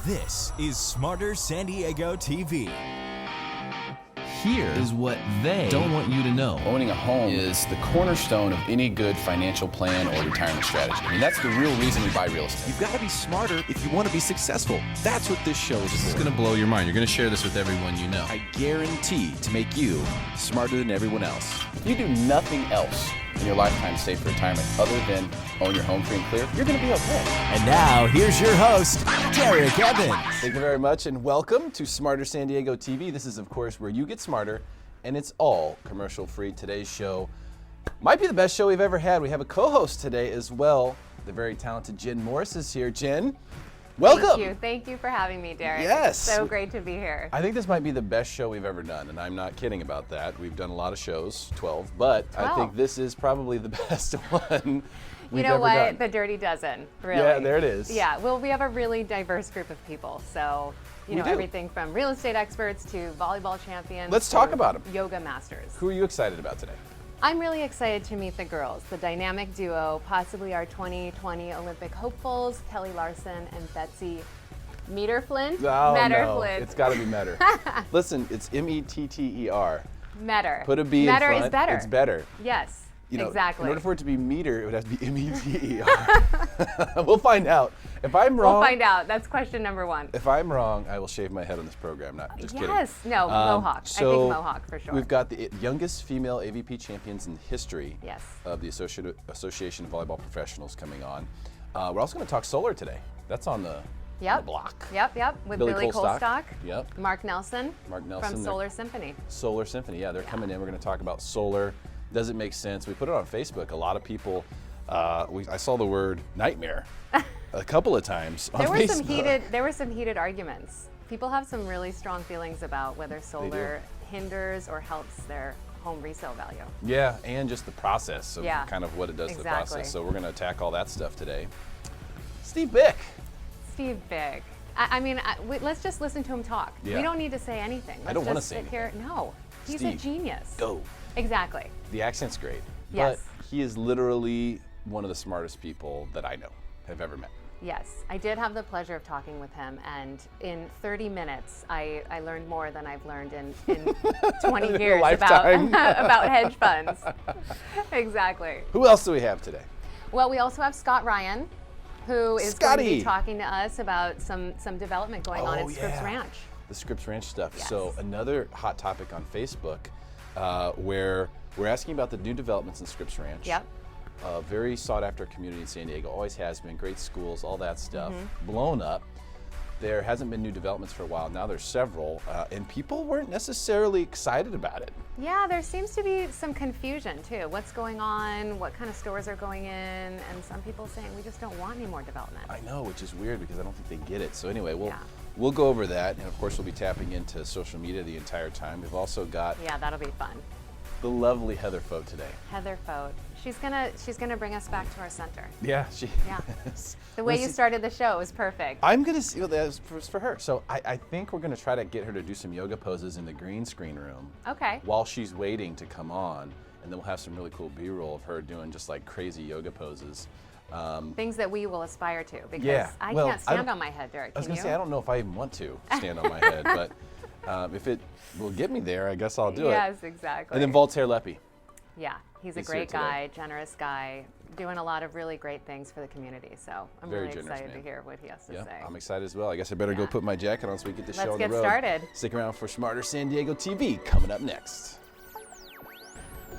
This is Smarter San Diego TV. Here is what they don't want you to know. Owning a home is the cornerstone of any good financial plan or retirement strategy. I mean, that's the real reason we buy real estate. You've got to be smarter if you want to be successful. That's what this show is for. This is going to blow your mind. You're going to share this with everyone you know. I guarantee to make you smarter than everyone else. If you do nothing else in your lifetime to save for retirement other than own your home free and clear, you're going to be okay. And now, here's your host, Derek Evans. Thank you very much, and welcome to Smarter San Diego TV. This is, of course, where you get smarter, and it's all commercial-free. Today's show might be the best show we've ever had. We have a co-host today as well. The very talented Jen Morris is here. Jen, welcome. Thank you for having me, Derek. Yes. It's so great to be here. I think this might be the best show we've ever done, and I'm not kidding about that. We've done a lot of shows, 12, but I think this is probably the best one we've ever done. The Dirty Dozen, really. Yeah, there it is. Yeah, well, we have a really diverse group of people, so everything from real estate experts to volleyball champions. Let's talk about them. Yoga masters. Who are you excited about today? I'm really excited to meet the girls, the dynamic duo, possibly our 2020 Olympic hopefuls, Kelley Larsen and Betsi. Meter Flint? Oh, Metter no. Flint. It's got to be Metter. Listen, it's M-E-T-T-E-R. Metter. Put a B Metter in front. Is better. It's better. Yes, exactly. In order for it to be meter, it would have to be M-E-T-E-R. We'll find out. If I'm wrong. We'll find out. That's question number one. If I'm wrong, I will shave my head on this program. Not just kidding. Yes. No, Mohawk. I think Mohawk for sure. We've got the youngest female AVP champions in history of the Association of Volleyball Professionals coming on. We're also going to talk solar today. That's on the block. Yep. With Billy Colestock. Yep. Mark Nelson. From Solar Symphony. Solar Symphony. Yeah, they're coming in. We're going to talk about solar. Does it make sense? We put it on Facebook. A lot of people. I saw the word nightmare a couple of times on Facebook. There were some heated arguments. People have some really strong feelings about whether solar hinders or helps their home resale value. Yeah, and just the process of kind of what it does to the process. So we're going to attack all that stuff today. Steve Bick. Let's just listen to him talk. Yeah. We don't need to say anything. I don't want to say anything. Here. No, he's a genius. Go. Exactly. The accent's great. Yes. But he is literally one of the smartest people that I know, have ever met. Yes, I did have the pleasure of talking with him, and in 30 minutes, I learned more than I've learned in 20 years about hedge funds. Exactly. Who else do we have today? Well, we also have Scott Ryan, who is going to be talking to us about some development going on at Scripps Ranch. The Scripps Ranch stuff. Yes. So another hot topic on Facebook where we're asking about the new developments in Scripps Ranch. Yep. Very sought after community in San Diego, always has been, great schools, all that stuff, Mm-hmm. blown up. There hasn't been new developments for a while. Now there's several, and people weren't necessarily excited about it. Yeah, there seems to be some confusion too. What's going on? What kind of stores are going in? And some people saying we just don't want any more development. I know, which is weird because I don't think they get it. So anyway, we'll go over that, and of course we'll be tapping into social media the entire time. We've also got that'll be fun. The lovely Heather Fote today. Heather Fote. She's gonna bring us back to our center. Yeah, The way you started the show was perfect. I'm gonna see what that is for her. So I think we're gonna try to get her to do some yoga poses in the green screen room. Okay. While she's waiting to come on, and then we'll have some really cool B-roll of her doing just like crazy yoga poses. Things that we will aspire to because I can't stand on my head, Derek. I was gonna say I don't know if I even want to stand on my head, but if it will get me there, I guess I'll do it. Yes, exactly. And then Voltaire Leppy. Yeah, he's a great guy, generous guy, doing a lot of really great things for the community. So I'm really excited to hear what he has to say. I'm excited as well. I guess I better go put my jacket on so we get the show on the road. Let's get started. Stick around for Smarter San Diego TV coming up next.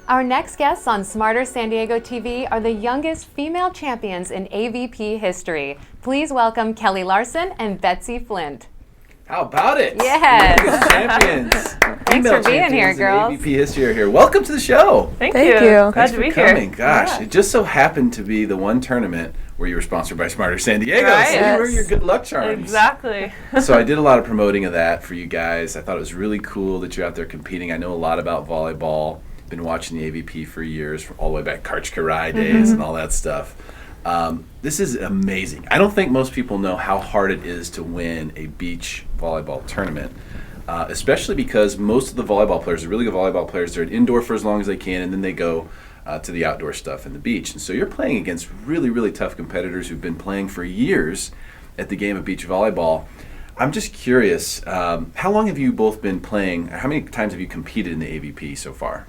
Our next guests on Smarter San Diego TV are the youngest female champions in AVP history. Please welcome Kelley Larsen and Betsi Flint. How about it? Yes. Champions. Thanks for being here, girls. AVP history are here. Welcome to the show. Thank you. Glad to be here. Gosh, it just so happened to be the one tournament where you were sponsored by Smarter San Diego. Right. So you were your good luck charms. Exactly. So I did a lot of promoting of that for you guys. I thought it was really cool that you're out there competing. I know a lot about volleyball. Been watching the AVP for years, from all the way back Karch Karai days and all that stuff. This is amazing. I don't think most people know how hard it is to win a beach volleyball tournament, especially because most of the volleyball players, the really good volleyball players, they're indoor for as long as they can, and then they go to the outdoor stuff and the beach. And so you're playing against really, really tough competitors who've been playing for years at the game of beach volleyball. I'm just curious, how long have you both been playing? How many times have you competed in the AVP so far?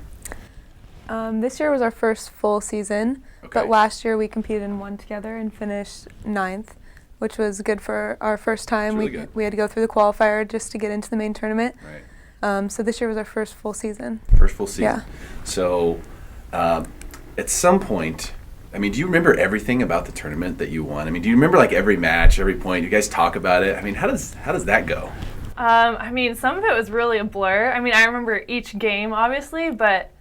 This year was our first full season, Okay. but last year we competed in one together and finished 9th, which was good for our first time. Really good. We had to go through the qualifier just to get into the main tournament. Right. So this year was our first full season. First full season. Yeah. So, at some point, I mean, do you remember everything about the tournament that you won? I mean, do you remember like every match, every point? You guys talk about it. I mean, how does that go? I mean, some of it was really a blur. I mean, I remember each game, obviously, but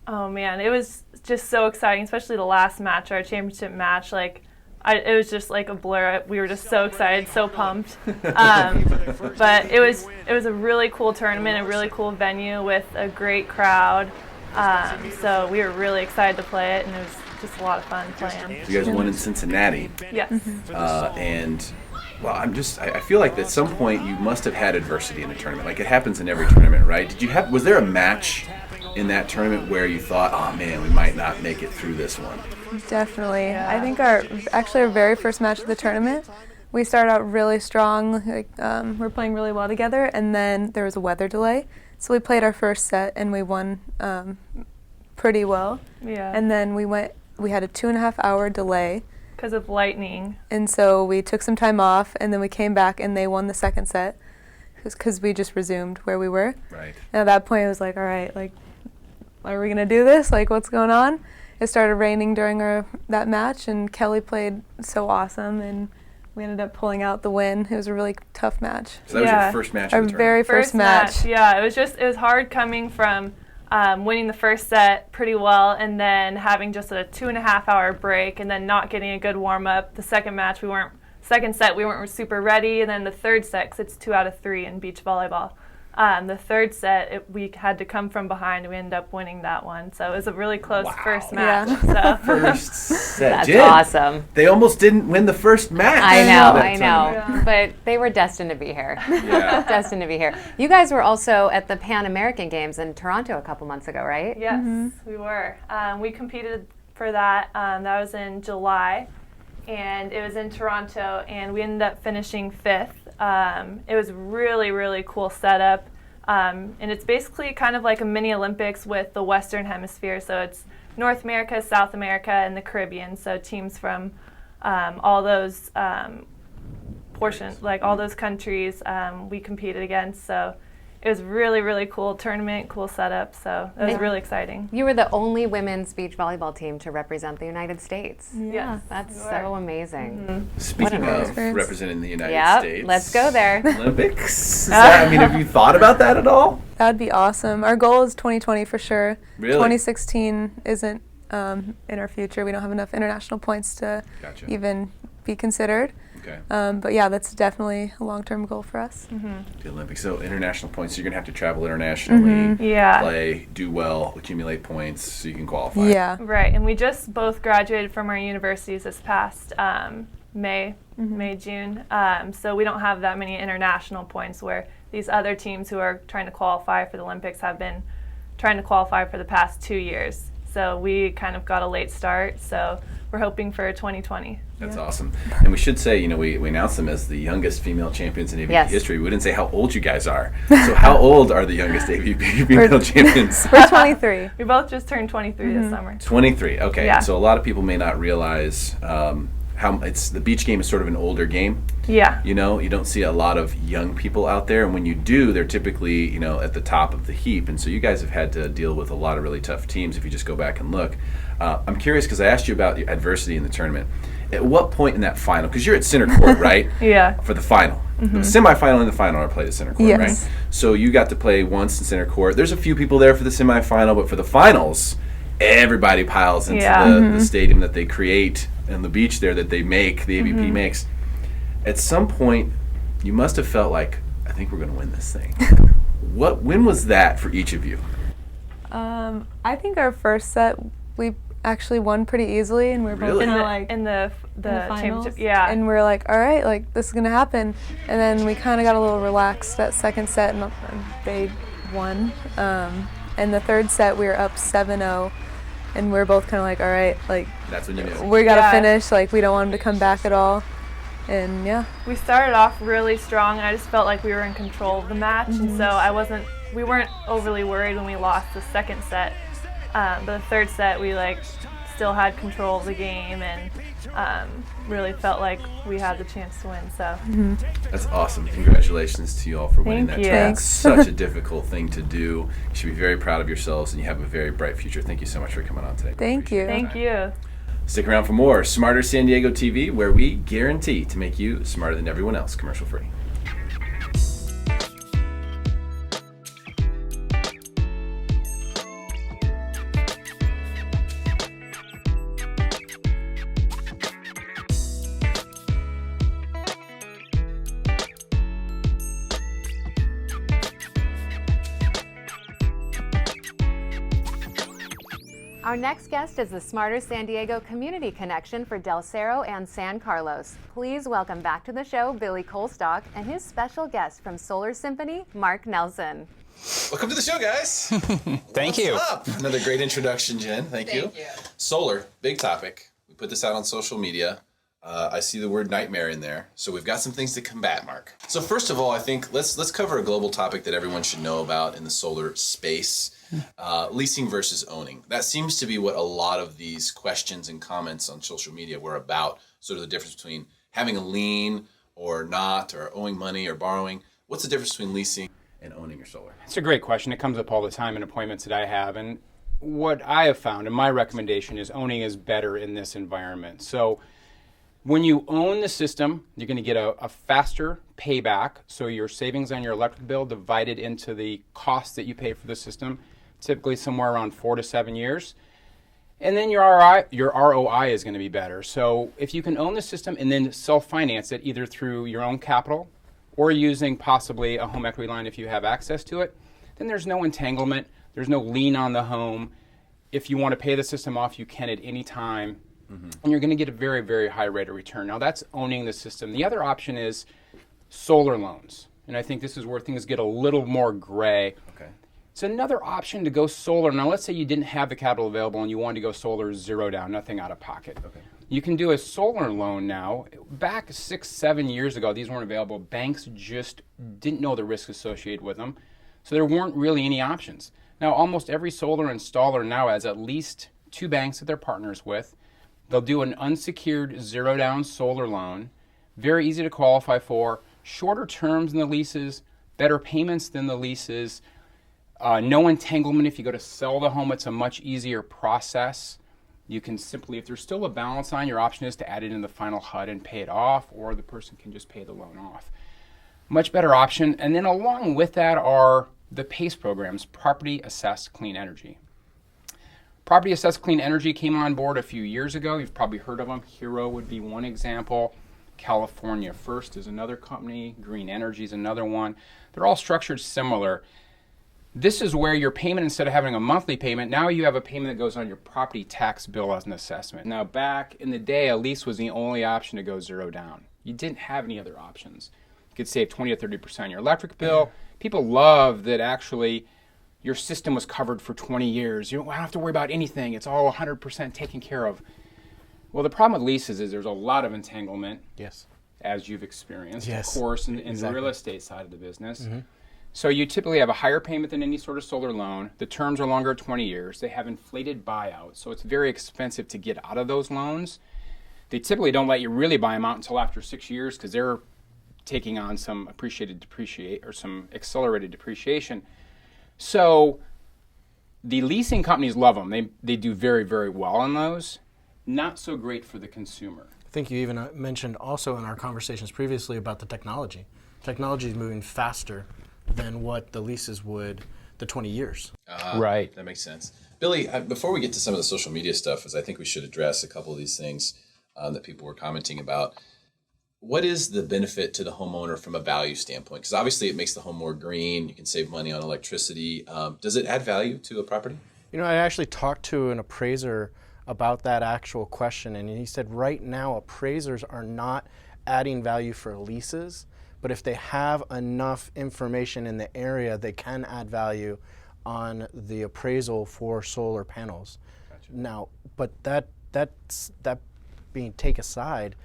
oh man, it was just so exciting, especially the last match, our championship match. Like, it was just like a blur. We were just so excited, so pumped. But it was a really cool tournament, a really cool venue with a great crowd. So we were really excited to play it, and it was just a lot of fun playing. So you guys won in Cincinnati. Yes. And well, I feel like at some point you must have had adversity in a tournament. Like it happens in every tournament, right? Was there a match in that tournament where you thought, oh man, we might not make it through this one? Definitely. Yeah. I think our very first match of the tournament, we started out really strong. Like we're playing really well together, and then there was a weather delay, so we played our first set and we won pretty well. Yeah. And then we had a 2.5-hour delay. Because of lightning. And so we took some time off, and then we came back, and they won the second set because we just resumed where we were. Right. And at that point, it was like, all right, like, are we going to do this? Like, what's going on? It started raining during that match, and Kelley played so awesome, and we ended up pulling out the win. It was a really tough match. So that was your first match Our of the tournament? very first match. Yeah, it was hard coming from winning the first set pretty well and then having just a 2.5-hour break and then not getting a good warm-up. The second set we weren't super ready, and then the third set, 'cause it's 2 out of 3 in beach volleyball. The third set, we had to come from behind, and we ended up winning that one. So it was a really close first match. Yeah. So. First set. That's Jen, awesome. They almost didn't win the first match. I know. Yeah. But they were destined to be here. Yeah. Destined to be here. You guys were also at the Pan American Games in Toronto a couple months ago, right? Yes, we were. We competed for that. That was in July, and it was in Toronto, and we ended up finishing 5th. It was really, really cool setup, and it's basically kind of like a mini Olympics with the Western Hemisphere. So it's North America, South America, and the Caribbean. So teams from all those portions, like all those countries, we competed against. So it was really, really cool tournament, cool setup. So it was really exciting. You were the only women's beach volleyball team to represent the United States. Yes, That's we were. so amazing. Speaking What an of experience. representing the United Yep, States. let's go there. Olympics? Have you thought about that at all? That would be awesome. Our goal is 2020 for sure. Really? 2016 isn't in our future. We don't have enough international points to Gotcha. even be considered. Okay. But yeah, that's definitely a long-term goal for us. The Olympics. So international points. So you're gonna have to travel internationally, Yeah. play, do well, accumulate points, so you can qualify. Yeah. Right, and we just both graduated from our universities this past May, June. So we don't have that many international points where these other teams who are trying to qualify for the Olympics have been trying to qualify for the past 2 years. So we kind of got a late start. So we're hoping for 2020. That's awesome. And we should say, we announced them as the youngest female champions in AVP Yes. history. We didn't say how old you guys are. So how old are the youngest AVP female champions? We're 23. We both just turned 23 this summer. 23. Okay. Yeah. So a lot of people may not realize how the beach game is sort of an older game. Yeah. You don't see a lot of young people out there, and when you do, they're typically at the top of the heap. And so you guys have had to deal with a lot of really tough teams. If you just go back and look, I'm curious because I asked you about the adversity in the tournament. At what point in that final? Because you're at center court, right? Yeah. For the final, the semifinal and the final are played at center court, Yes. right? So you got to play once in center court. There's a few people there for the semifinal, but for the finals, everybody piles into the stadium that they create and the beach there that they make, the AVP makes. At some point, you must have felt like, I think we're going to win this thing. When was that for each of you? I think our first set we actually won pretty easily, and we were both Really? kind of like in the in the finals. championship. Yeah. And we are like, all right, like this is gonna happen. And then we kind of got a little relaxed that second set, and they won. And the third set we were up 7-0, and we were both kind of like, all right, like That's when you knew. we gotta Yeah. finish. Like we don't want them to come back at all. And yeah. We started off really strong. I just felt like we were in control of the match, and so we weren't overly worried when we lost the second set. But the third set, we still had control of the game and really felt like we had the chance to win. So That's awesome. Congratulations to you all for winning Thank that you. tournament. It's such a difficult thing to do. You should be very proud of yourselves, and you have a very bright future. Thank you so much for coming on today. Thank you. thank you. Stick around for more Smarter San Diego TV, where we guarantee to make you smarter than everyone else, commercial free. Our next guest is the Smarter San Diego Community Connection for Del Cerro and San Carlos. Please welcome back to the show Billy Colestock and his special guest from Solar Symphony, Mark Nelson. Welcome to the show, guys. Thank you. What's up? Another great introduction, Jen. Thank you. Solar, big topic. We put this out on social media. I see the word nightmare in there. So we've got some things to combat, Mark. So first of all, I think let's cover a global topic that everyone should know about in the solar space. Leasing versus owning. That seems to be what a lot of these questions and comments on social media were about, sort of the difference between having a lien or not, or owing money or borrowing. What's the difference between leasing and owning your solar? It's a great question. It comes up all the time in appointments that I have. And what I have found, and my recommendation is owning is better in this environment. So when you own the system, you're going to get a faster payback. So your savings on your electric bill divided into the cost that you pay for the system, typically somewhere around 4 to 7 years. And then your ROI is going to be better. So if you can own the system and then self-finance it either through your own capital or using possibly a home equity line if you have access to it, then there's no entanglement. There's no lien on the home. If you want to pay the system off, you can at any time. And you're going to get a very, very high rate of return. Now, that's owning the system. The other option is solar loans. And I think this is where things get a little more gray. Okay. It's another option to go solar. Now, let's say you didn't have the capital available and you wanted to go solar zero down, nothing out of pocket. Okay. You can do a solar loan now. Back 6, 7 years ago, these weren't available. Banks just didn't know the risk associated with them. So there weren't really any options. Now, almost every solar installer now has at least 2 banks that they're partners with. They'll do an unsecured zero down solar loan. Very easy to qualify for. Shorter terms than the leases, better payments than the leases. No entanglement. If you go to sell the home, it's a much easier process. You can simply, if there's still a balance on, your option is to add it in the final HUD and pay it off, or the person can just pay the loan off. Much better option. And then along with that are the PACE programs, Property Assessed Clean Energy. Property Assessed Clean Energy came on board a few years ago. You've probably heard of them. Hero would be one example. California First is another company. Green Energy is another one. They're all structured similar. This is where your payment, instead of having a monthly payment, now you have a payment that goes on your property tax bill as an assessment. Now, back in the day, a lease was the only option to go zero down. You didn't have any other options. You could save 20 to 30% on your electric bill. People love that actually your system was covered for 20 years. You don't have to worry about anything. It's all 100% taken care of. Well, the problem with leases is there's a lot of entanglement, Yes. as you've experienced, Yes. of course, in the real estate side of the business. So you typically have a higher payment than any sort of solar loan. The terms are longer, 20 years. They have inflated buyouts, so it's very expensive to get out of those loans. They typically don't let you really buy them out until after 6 years because they're taking on some some accelerated depreciation. So the leasing companies love them. They do very, very well on those. Not so great for the consumer. I think you even mentioned also in our conversations previously about the technology. Technology is moving faster than what the leases would, the 20 years. Right. That makes sense. Billy, before we get to some of the social media stuff, I think we should address a couple of these things that people were commenting about. What is the benefit to the homeowner from a value standpoint? Because obviously it makes the home more green. You can save money on electricity. Does it add value to a property? You know, I actually talked to an appraiser about that actual question, and he said right now appraisers are not adding value for leases, but if they have enough information in the area, they can add value on the appraisal for solar panels. Gotcha. Now, but that being take aside,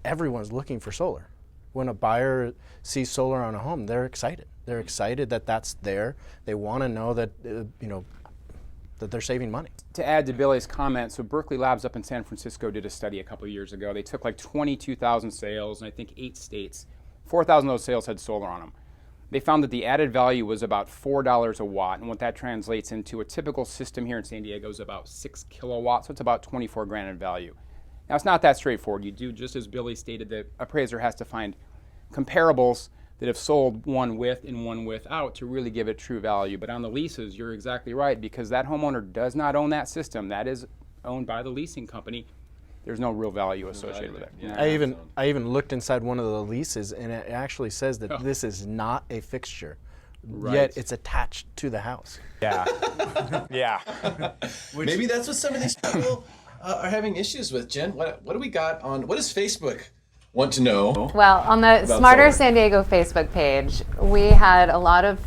everyone's looking for solar. When a buyer sees solar on a home, they're excited. They're excited that that's there. They want to know that, that they're saving money. To add to Billy's comment, so Berkeley Labs up in San Francisco did a study a couple of years ago. They took like 22,000 sales, and I think 8 states. 4,000 of those sales had solar on them. They found that the added value was about $4 a watt, and what that translates into, a typical system here in San Diego is about 6 kilowatts, so it's about 24 grand in value. Now, it's not that straightforward. You do, just as Billy stated, the appraiser has to find comparables that have sold one with and one without to really give it true value. But on the leases, you're exactly right, because that homeowner does not own that system. That is owned by the leasing company. There's no real value associated with it. Yeah. I even looked inside one of the leases, and it actually says that this is not a fixture, yet it's attached to the house. Yeah. Yeah. Maybe that's what some of these people are having issues with. Jen, what do we got on? What does Facebook want to know? Well, on the Smarter San Diego Facebook page, we had a lot of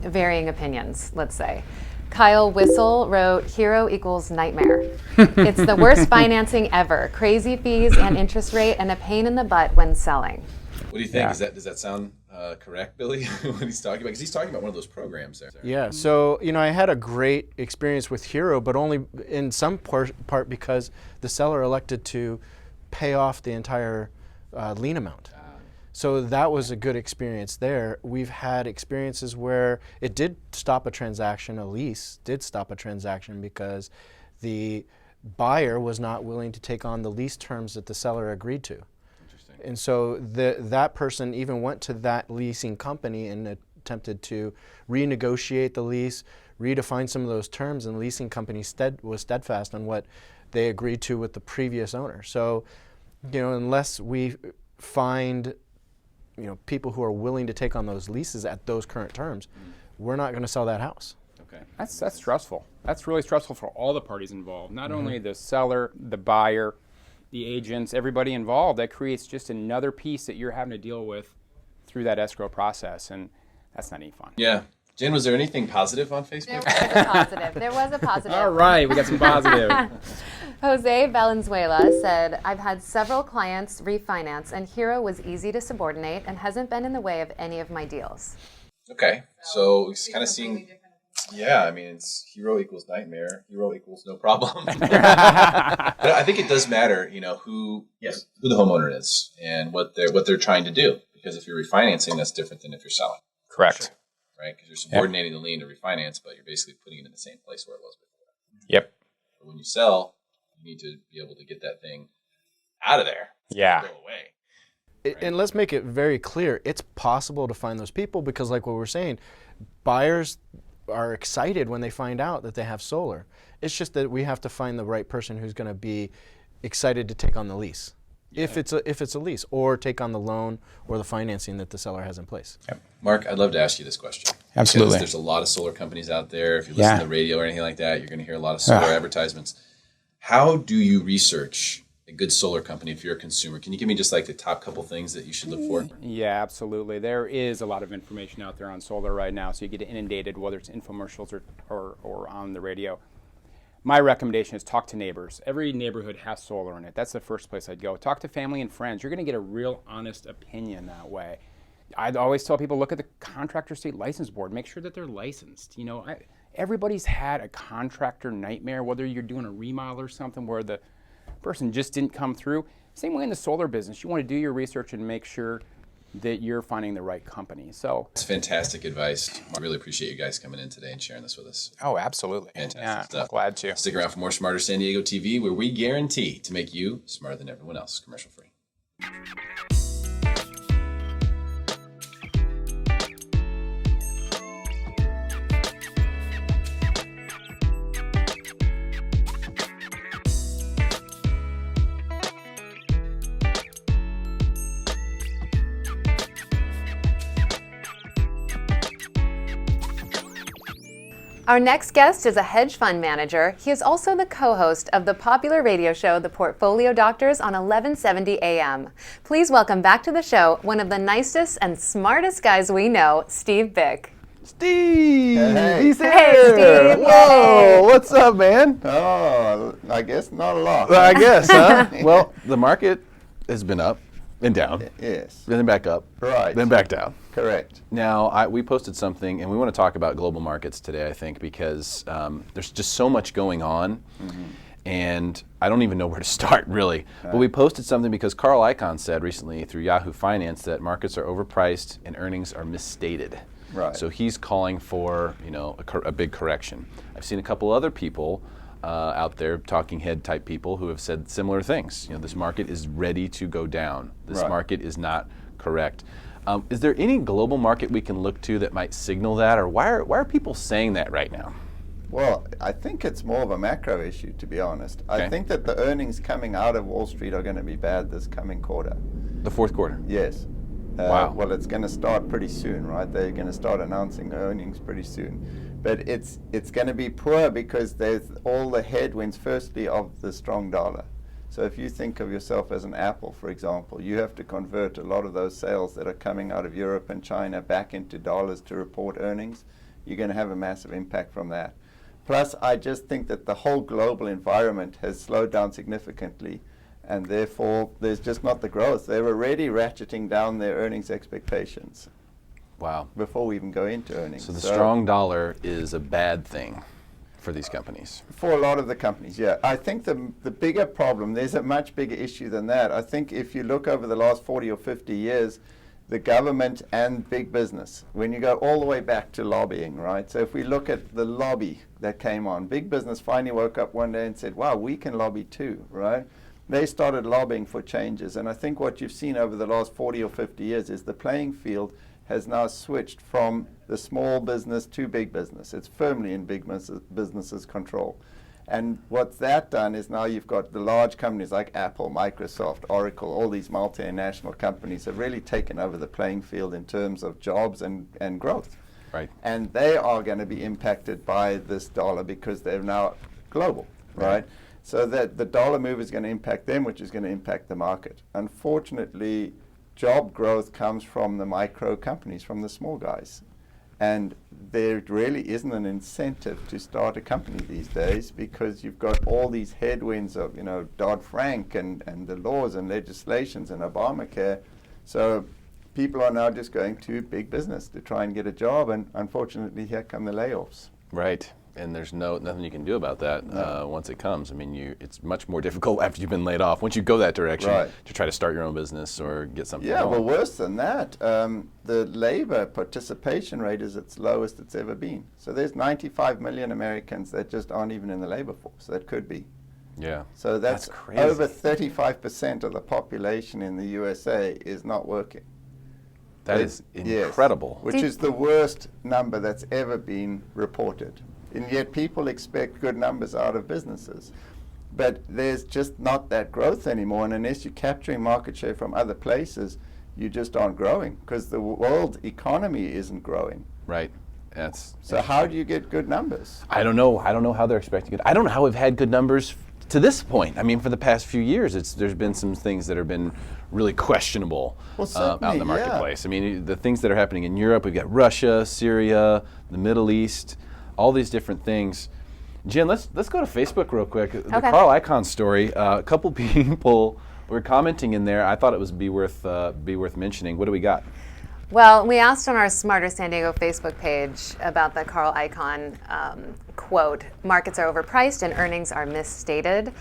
varying opinions, let's say. Kyle Whistle wrote, "Hero equals nightmare. It's the worst financing ever. Crazy fees and interest rate and a pain in the butt when selling." What do you think? Does that sound correct, Billy, what he's talking about? Because he's talking about one of those programs there. Yeah, so, I had a great experience with Hero, but only in some part because the seller elected to pay off the entire lien amount. So that was a good experience there. We've had experiences where it did stop a transaction, a lease did stop a transaction because the buyer was not willing to take on the lease terms that the seller agreed to. Interesting. And so that person even went to that leasing company and attempted to renegotiate the lease, redefine some of those terms, and the leasing company was steadfast on what they agreed to with the previous owner. So, unless we find people who are willing to take on those leases at those current terms, we're not going to sell that house. Okay. That's stressful. That's really stressful for all the parties involved, not only the seller, the buyer, the agents, everybody involved. That creates just another piece that you're having to deal with through that escrow process, and that's not any fun. Yeah. Jen, was there anything positive on Facebook? There was a positive. All right, we got some positive. Jose Valenzuela said, "I've had several clients refinance, and Hero was easy to subordinate and hasn't been in the way of any of my deals." Okay, so it's kind of seeing, it's Hero equals nightmare, Hero equals no problem. But I think it does matter, who the homeowner is and what they're trying to do. Because if you're refinancing, that's different than if you're selling. Correct. Sure. Right? Because you're subordinating the lien to refinance, but you're basically putting it in the same place where it was before. Yep. But when you sell, you need to be able to get that thing out of there. Yeah. Go away. Right? And let's make it very clear, it's possible to find those people because, like what we're saying, buyers are excited when they find out that they have solar. It's just that we have to find the right person who's going to be excited to take on the lease. Yeah. If it's a lease, or take on the loan or the financing that the seller has in place. Yep. Mark, I'd love to ask you this question. Absolutely. Because there's a lot of solar companies out there. If you listen to the radio or anything like that, you're going to hear a lot of solar advertisements. How do you research a good solar company if you're a consumer? Can you give me just like the top couple things that you should look for? Yeah, absolutely. There is a lot of information out there on solar right now, so you get inundated, whether it's infomercials or on the radio. My recommendation is talk to neighbors. Every neighborhood has solar in it. That's the first place I'd go. Talk to family and friends. You're going to get a real honest opinion that way. I'd always tell people, look at the contractor state license board. Make sure that they're licensed. Everybody's had a contractor nightmare, whether you're doing a remodel or something where the person just didn't come through. Same way in the solar business. You want to do your research and make sure that you're finding the right company. So it's fantastic advice. I really appreciate you guys coming in today and sharing this with us. Oh, absolutely. Fantastic stuff. Glad to. Stick around for more Smarter San Diego TV, where we guarantee to make you smarter than everyone else. Commercial free. Our next guest is a hedge fund manager. He is also the co-host of the popular radio show, The Portfolio Doctors, on 1170 AM. Please welcome back to the show one of the nicest and smartest guys we know, Steve Bick. Steve! Hey. He's here! Hey, Steve! Whoa! Yay. What's up, man? Oh, I guess not a lot. Well, I guess, huh? Well, the market has been up and down. Yes. Then back up. Right. Then back down. Correct. Now, we posted something, and we want to talk about global markets today, I think, because there's just so much going on, and I don't even know where to start, really. But we posted something because Carl Icahn said recently through Yahoo Finance that markets are overpriced and earnings are misstated. Right. So he's calling for, a big correction. I've seen a couple other people out there, talking head type people, who have said similar things. This market is ready to go down. This market is not correct. Is there any global market we can look to that might signal that, or why are people saying that right now? Well, I think it's more of a macro issue, to be honest. I think that the earnings coming out of Wall Street are going to be bad this coming quarter. The fourth quarter? Yes. Wow. Well, it's going to start pretty soon, right? They're going to start announcing earnings pretty soon. But it's going to be poor because there's all the headwinds, firstly, of the strong dollar. So if you think of yourself as an Apple, for example, you have to convert a lot of those sales that are coming out of Europe and China back into dollars to report earnings. You're going to have a massive impact from that. Plus, I just think that the whole global environment has slowed down significantly, and therefore there's just not the growth. They're already ratcheting down their earnings expectations. Wow. Before we even go into earnings. So the strong dollar is a bad thing for these companies. For a lot of the companies, yeah. I think the bigger problem, there's a much bigger issue than that. I think if you look over the last 40 or 50 years, the government and big business, when you go all the way back to lobbying, right? So if we look at the lobby that came on, big business finally woke up one day and said, wow, we can lobby too, right? They started lobbying for changes. And I think what you've seen over the last 40 or 50 years is the playing field has now switched from the small business to big business. It's firmly in big businesses' control. And what's that done is now you've got the large companies like Apple, Microsoft, Oracle, all these multinational companies have really taken over the playing field in terms of jobs and growth. Right. And they are going to be impacted by this dollar because they're now global, right? So that the dollar move is going to impact them, which is going to impact the market. Unfortunately, job growth comes from the micro companies, from the small guys. And there really isn't an incentive to start a company these days because you've got all these headwinds of, Dodd-Frank and the laws and legislations and Obamacare. So people are now just going to big business to try and get a job. And unfortunately, here come the layoffs. Right. And there's nothing you can do about that once it comes. I mean, it's much more difficult after you've been laid off. Once you go that direction, to try to start your own business or get something going. Well, worse than that, the labor participation rate is its lowest it's ever been. So there's 95 million Americans that just aren't even in the labor force. That could be. Yeah. So that's crazy. Over 35% of the population in the USA is not working. That is incredible. Yes, which is the worst number that's ever been reported. And yet people expect good numbers out of businesses. But there's just not that growth anymore. And unless you're capturing market share from other places, you just aren't growing because the world economy isn't growing. Right. So how do you get good numbers? I don't know. I don't know how they're expecting it. I don't know how we've had good numbers to this point. I mean, for the past few years, there's been some things that have been really questionable out in the marketplace. I mean, the things that are happening in Europe, we've got Russia, Syria, the Middle East, all these different things. Jen, let's go to Facebook real quick. The Carl Icahn story. A couple people were commenting in there. I thought it would be worth mentioning. What do we got? Well, we asked on our Smarter San Diego Facebook page about the Carl Icahn quote, "Markets are overpriced and earnings are misstated."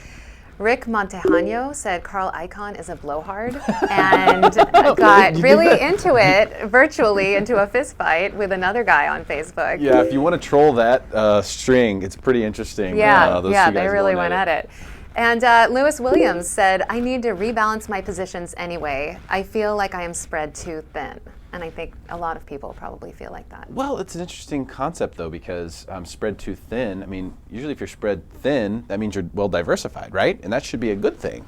Rick Montejano said Carl Icahn is a blowhard and got really into it, virtually into a fist fight with another guy on Facebook. Yeah, if you want to troll that string, it's pretty interesting. They really went at it. And Lewis Williams said, "I need to rebalance my positions anyway. I feel like I am spread too thin." And I think a lot of people probably feel like that. Well, it's an interesting concept, though, because spread too thin, I mean, usually if you're spread thin, that means you're well diversified, right? And that should be a good thing.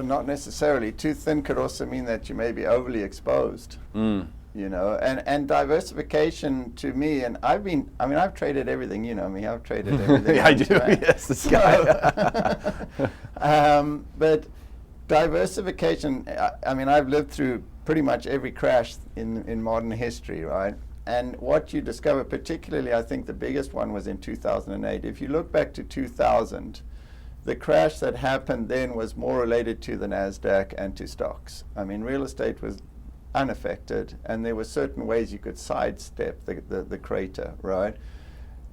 Not necessarily. Too thin could also mean that you may be overly exposed. And diversification to me, and I've traded everything, you know me, I've traded everything. I do, yes, this guy. But diversification, I've lived through pretty much every crash in modern history, right? And what you discover, particularly I think the biggest one was in 2008. If you look back to 2000, The crash that happened then was more related to the NASDAQ and to stocks. I mean, real estate was unaffected, and there were certain ways you could sidestep the crater, right?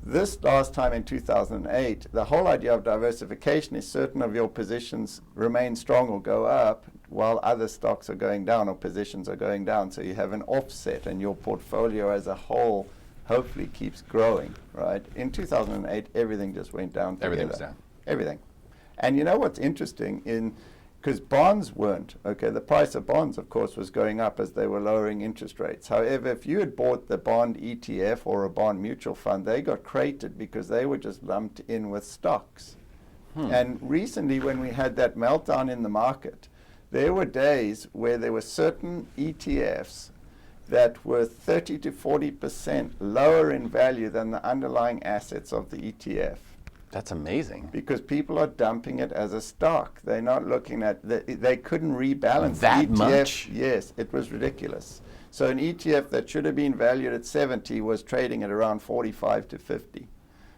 This last time in 2008, the whole idea of diversification is certain of your positions remain strong or go up while other stocks are going down or positions are going down. So you have an offset and your portfolio as a whole hopefully keeps growing, right? In 2008, everything just went down together. Everything was down. Everything. And you know what's interesting because bonds weren't, okay, the price of bonds, of course, was going up as they were lowering interest rates. However, if you had bought the bond ETF or a bond mutual fund, they got cratered because they were just lumped in with stocks. And recently, when we had that meltdown in the market, there were days where there were certain ETFs that were 30 to 40% lower in value than the underlying assets of the ETF. That's amazing. Because people are dumping it as a stock. They're not looking at, they couldn't rebalance that ETF. much? Yes, it was ridiculous. So an ETF that should have been valued at 70 was trading at around 45 to 50.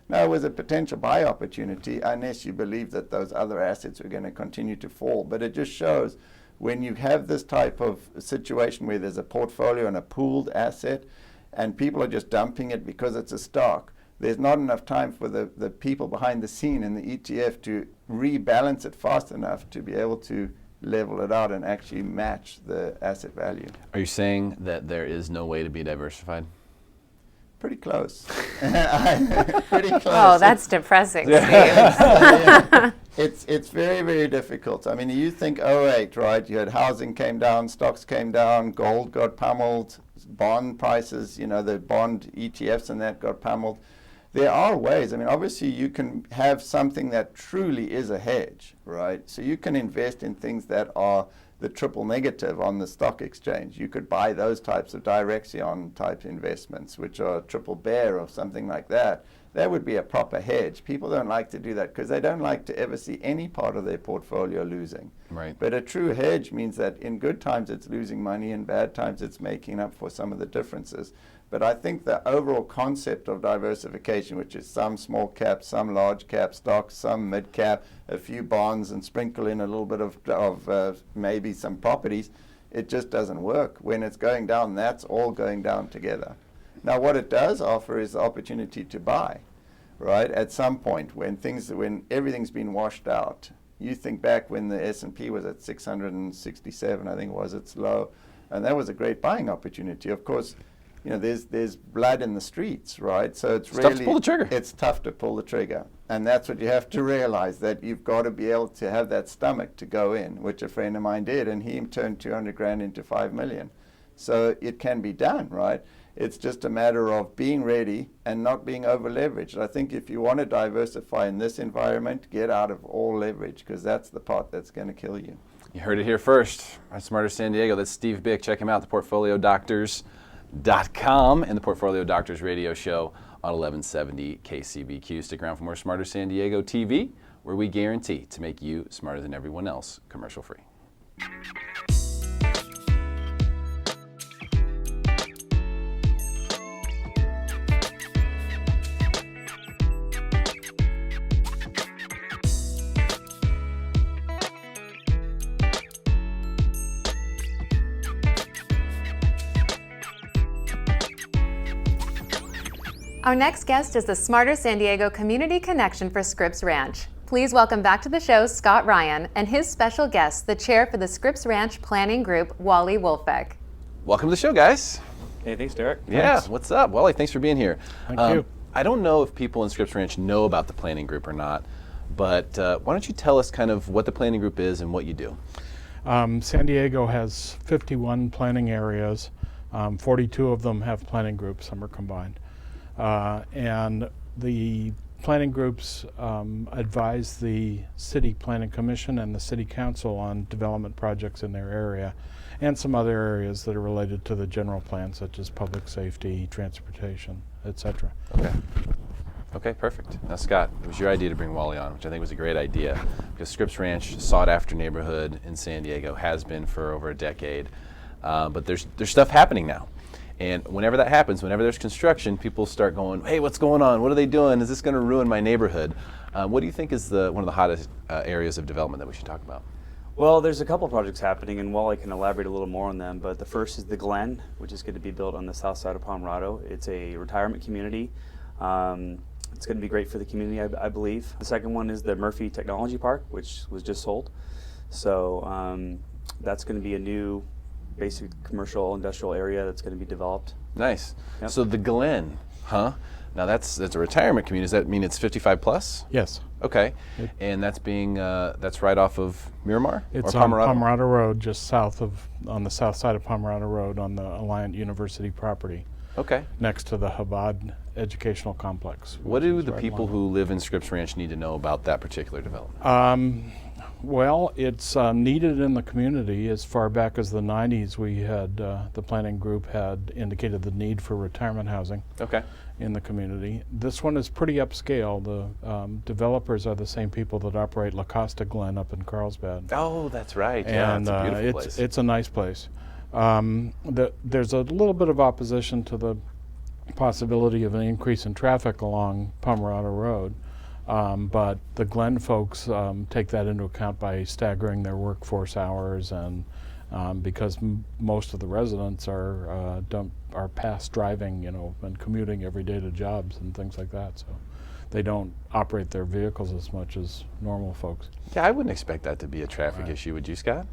Now, it was a potential buy opportunity unless you believe that those other assets are going to continue to fall. But it just shows when you have this type of situation where there's a portfolio and a pooled asset and people are just dumping it because it's a stock, there's not enough time for the people behind the scene in the ETF to rebalance it fast enough to be able to level it out and actually match the asset value. Are you saying that there is no way to be diversified? Pretty close. Pretty close. Oh, that's depressing, Steve. It's very, very difficult. I mean, you think 08, right? You had housing came down, stocks came down, gold got pummeled, bond prices, you know, the bond ETFs and that got pummeled. There are ways. I mean, obviously, you can have something that truly is a hedge, right? So you can invest in things that are the triple negative on the stock exchange. You could buy those types of Direxion type investments, which are triple bear or something like that. That would be a proper hedge. People don't like to do that because they don't like to ever see any part of their portfolio losing. Right. But a true hedge means that in good times it's losing money, in bad times it's making up for some of the differences. But I think the overall concept of diversification, which is some small cap, some large cap stocks, some mid cap, a few bonds, and sprinkle in a little bit of maybe some properties, it just doesn't work. When it's going down, that's all going down together. Now, what it does offer is the opportunity to buy, right? At some point, when everything's been washed out. You think back when the S&P was at 667, I think it was its low, and that was a great buying opportunity. Of course, you know, there's blood in the streets, right? So it's really tough to pull the trigger. It's tough to pull the trigger, and that's what you have to realize, that you've got to be able to have that stomach to go in, which a friend of mine did, and he turned 200 grand into 5 million. So it can be done, right? It's just a matter of being ready and not being over leveraged. I think if you want to diversify in this environment, get out of all leverage, because that's the part that's going to kill you. You heard it here first. At Smarter San Diego, that's Steve Bick. Check him out, theportfoliodoctors.com and the Portfolio Doctors radio show on 1170 KCBQ. Stick around for more Smarter San Diego TV, where we guarantee to make you smarter than everyone else, commercial free. Our next guest is the Smarter San Diego Community Connection for Scripps Ranch. Please welcome back to the show Scott Ryan and his special guest, the chair for the Scripps Ranch Planning Group, Wally Wolfeck. Welcome to the show, guys. Hey, thanks, Derek. Yeah, Thanks. What's up? Wally, thanks for being here. Thank you. I don't know if people in Scripps Ranch know about the planning group or not, but why don't you tell us kind of what the planning group is and what you do? San Diego has 51 planning areas. 42 of them have planning groups, some are combined. And the planning groups advise the City Planning Commission and the City Council on development projects in their area and some other areas that are related to the general plan, such as public safety, transportation, etc. Okay, perfect. Now, Scott, it was your idea to bring Wally on, which I think was a great idea, because Scripps Ranch, sought-after neighborhood in San Diego, has been for over a decade. But there's stuff happening now. And whenever that happens, whenever there's construction, people start going, hey, what's going on? What are they doing? Is this going to ruin my neighborhood? What do you think is one of the hottest areas of development that we should talk about? Well, there's a couple projects happening, and Wally can elaborate a little more on them, but the first is the Glen, which is going to be built on the south side of Pomerado. It's a retirement community. It's going to be great for the community, I believe. The second one is the Murphy Technology Park, which was just sold. So that's going to be a new basic commercial industrial area that's going to be developed. Nice. Yep. So the Glen, huh? Now that's a retirement community. Does that mean it's 55 plus? Yes. Okay. And that's that's right off of Miramar? It's or on Pomerado? Pomerado Road, just on the south side of Pomerado Road on the Alliant University property. Okay. Next to the Chabad Educational Complex. What do the people who live in Scripps Ranch need to know about that particular development? Well, it's needed in the community. As far back as the 90s, we had, the planning group had indicated the need for retirement housing in the community. This one is pretty upscale. The developers are the same people that operate La Costa Glen up in Carlsbad. Oh, that's right. And it's a beautiful place. It's a nice place. There's a little bit of opposition to the possibility of an increase in traffic along Pomerado Road. But the Glen folks take that into account by staggering their workforce hours, and because most of the residents are past driving, and commuting every day to jobs and things like that, so they don't operate their vehicles as much as normal folks. Yeah, I wouldn't expect that to be a traffic issue, would you, Scott?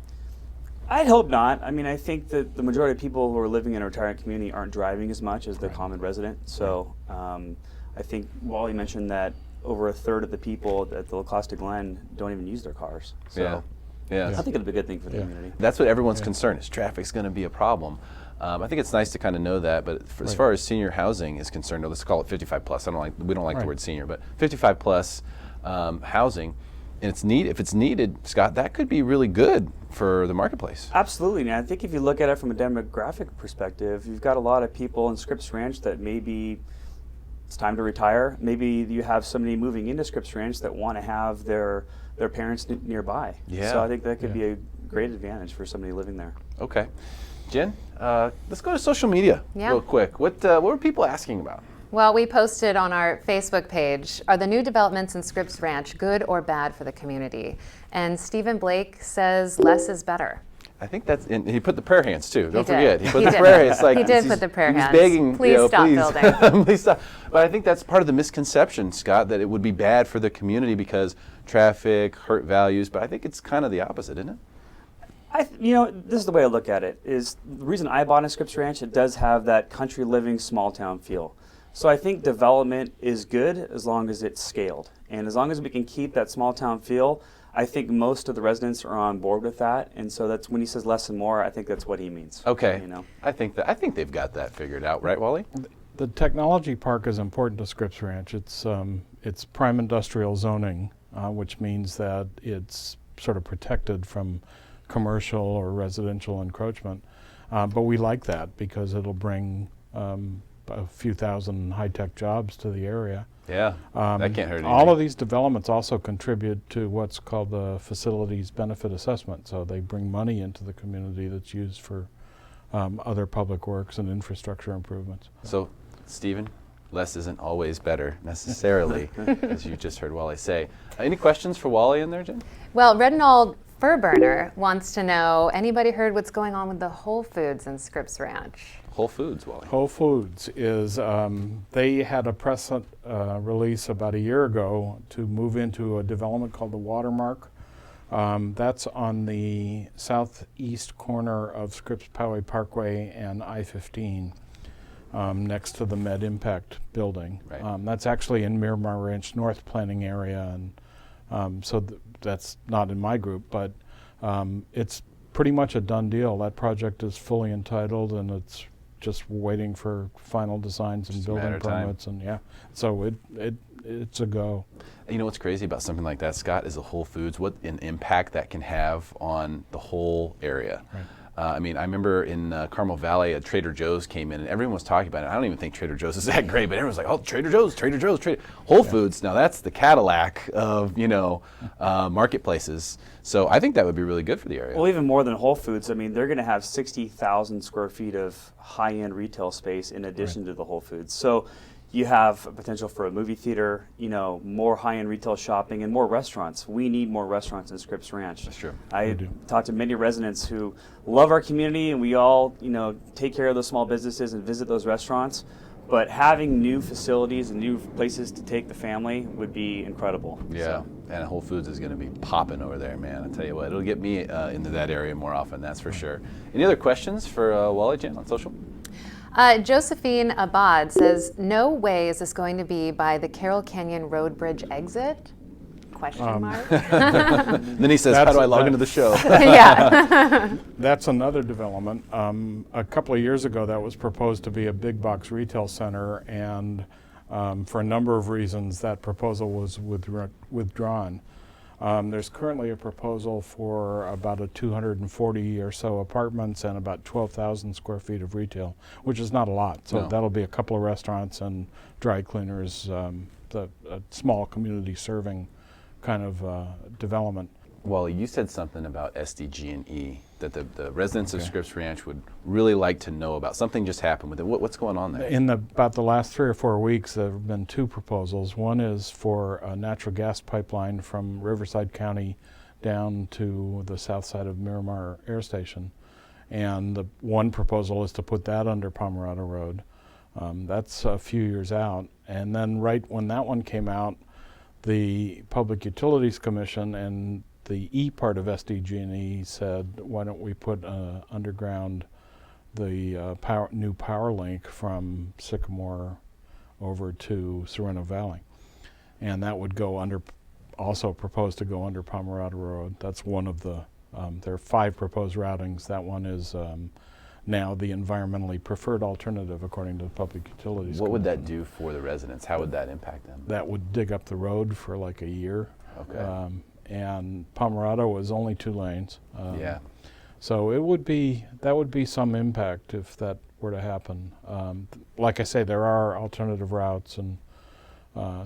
I'd hope not. I mean, I think that the majority of people who are living in a retirement community aren't driving as much as the common resident. So I think Wally mentioned that over a third of the people at the La Costa Glen don't even use their cars. So yeah. I think it'll be a good thing for the community. That's what everyone's concern is. Traffic's going to be a problem. I think it's nice to kind of know that, but as far as senior housing is concerned, let's call it 55 plus. We don't like the word senior, but 55 plus housing, and if it's needed, Scott, that could be really good for the marketplace. Absolutely, and I think if you look at it from a demographic perspective, you've got a lot of people in Scripps Ranch that maybe it's time to retire. Maybe you have somebody moving into Scripps Ranch that want to have their parents nearby. Yeah. So I think that could be a great advantage for somebody living there. Okay. Jen, let's go to social media real quick. What were people asking about? Well, we posted on our Facebook page, are the new developments in Scripps Ranch good or bad for the community? And Stephen Blake says less is better. I think and he put the prayer hands too. Don't forget. He put the prayer hands. He did put the prayer hands. He's begging, please stop building. Please stop. But I think that's part of the misconception, Scott, that it would be bad for the community because traffic, hurt values. But I think it's kind of the opposite, isn't it? This is the way I look at it. Is the reason I bought in Scripps Ranch, it does have that country living, small town feel. So I think development is good as long as it's scaled. And as long as we can keep that small town feel, I think most of the residents are on board with that. And so that's when he says less and more, I think that's what he means. Okay. I think they've got that figured out, right, Wally? The technology park is important to Scripps Ranch. It's prime industrial zoning, which means that it's sort of protected from commercial or residential encroachment. But we like that because it'll bring a few thousand high-tech jobs to the area. Yeah, that can't hurt anything. All of these developments also contribute to what's called the facilities benefit assessment. So they bring money into the community that's used for other public works and infrastructure improvements. So, Stephen, less isn't always better necessarily, as you just heard Wally say. Any questions for Wally in there, Jen? Well, Reginald Furburner wants to know, anybody heard what's going on with the Whole Foods in Scripps Ranch? Whole Foods, Wally. Whole Foods is, they had a press release about a year ago to move into a development called the Watermark. That's on the southeast corner of Scripps Poway Parkway and I-15, next to the Med Impact building. Right. That's actually in Miramar Ranch North planning area, and so that's not in my group, but it's pretty much a done deal. That project is fully entitled, and it's just waiting for final designs and building permits, and so it's a go. You know what's crazy about something like that, Scott, is a Whole Foods, what an impact that can have on the whole area. I mean, I remember in Carmel Valley, a Trader Joe's came in, and everyone was talking about it. I don't even think Trader Joe's is that great, but everyone's like, "Oh, Trader Joe's, Trader Joe's, Whole Foods." Now that's the Cadillac of marketplaces. So I think that would be really good for the area. Well, even more than Whole Foods, I mean, they're going to have 60,000 square feet of high-end retail space in addition to the Whole Foods. So you have a potential for a movie theater, more high-end retail shopping, and more restaurants. We need more restaurants in Scripps Ranch. That's true. I talked to many residents who love our community, and we all, take care of those small businesses and visit those restaurants. But having new facilities and new places to take the family would be incredible. Yeah, and Whole Foods is going to be popping over there, man. I tell you what, it'll get me into that area more often, that's for sure. Any other questions for Wally Jan on social? Josephine Abad says, no way is this going to be by the Carroll Canyon Road Bridge exit? Question mark. Then he says, how do I log into the show? Yeah. That's another development. A couple of years ago, that was proposed to be a big box retail center, and for a number of reasons, that proposal was withdrawn. There's currently a proposal for about 240 or so apartments and about 12,000 square feet of retail, which is not a lot. So that'll be a couple of restaurants and dry cleaners, a small community serving kind of development. Wally, you said something about SDG&E that the residents of Scripps Ranch would really like to know about. Something just happened with it. What's going on there? In about the last 3 or 4 weeks, there have been 2 proposals. One is for a natural gas pipeline from Riverside County down to the south side of Miramar Air Station. And the one proposal is to put that under Pomerado Road. That's a few years out. And then right when that one came out, the Public Utilities Commission and the E part of SDG&E said, why don't we put underground the new power link from Sycamore over to Sereno Valley. And that would go under, also proposed to go under Pomerado Road. That's one of the, there are 5 proposed routings. That one is now the environmentally preferred alternative according to the Public Utilities What would Commission. that do for the residents? How would that impact them? That would dig up the road for like a year. Okay. And Pomerado was only 2 lanes. Yeah. So that would be some impact if that were to happen. Like I say, there are alternative routes, and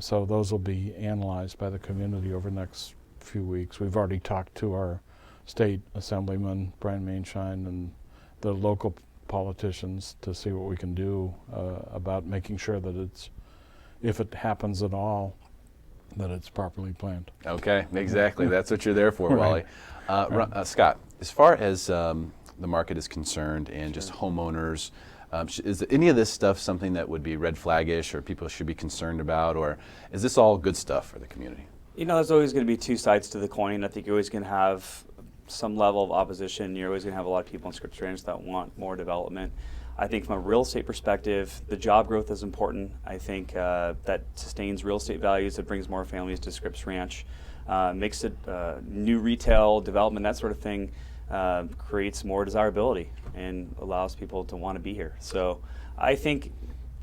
so those will be analyzed by the community over the next few weeks. We've already talked to our state assemblyman, Brian Mainshine, and the local politicians to see what we can do about making sure that it's, if it happens at all, that it's properly planned. Okay, exactly. That's what you're there for, Wally. Scott, as far as the market is concerned and just homeowners, is any of this stuff something that would be red flaggish or people should be concerned about, or is this all good stuff for the community? There's always going to be 2 sides to the coin. I think you're always going to have some level of opposition. You're always going to have a lot of people in Scripps Ranch that want more development. I think from a real estate perspective, the job growth is important. I think that sustains real estate values. It brings more families to Scripps Ranch, makes it new retail development, that sort of thing, creates more desirability and allows people to want to be here. So I think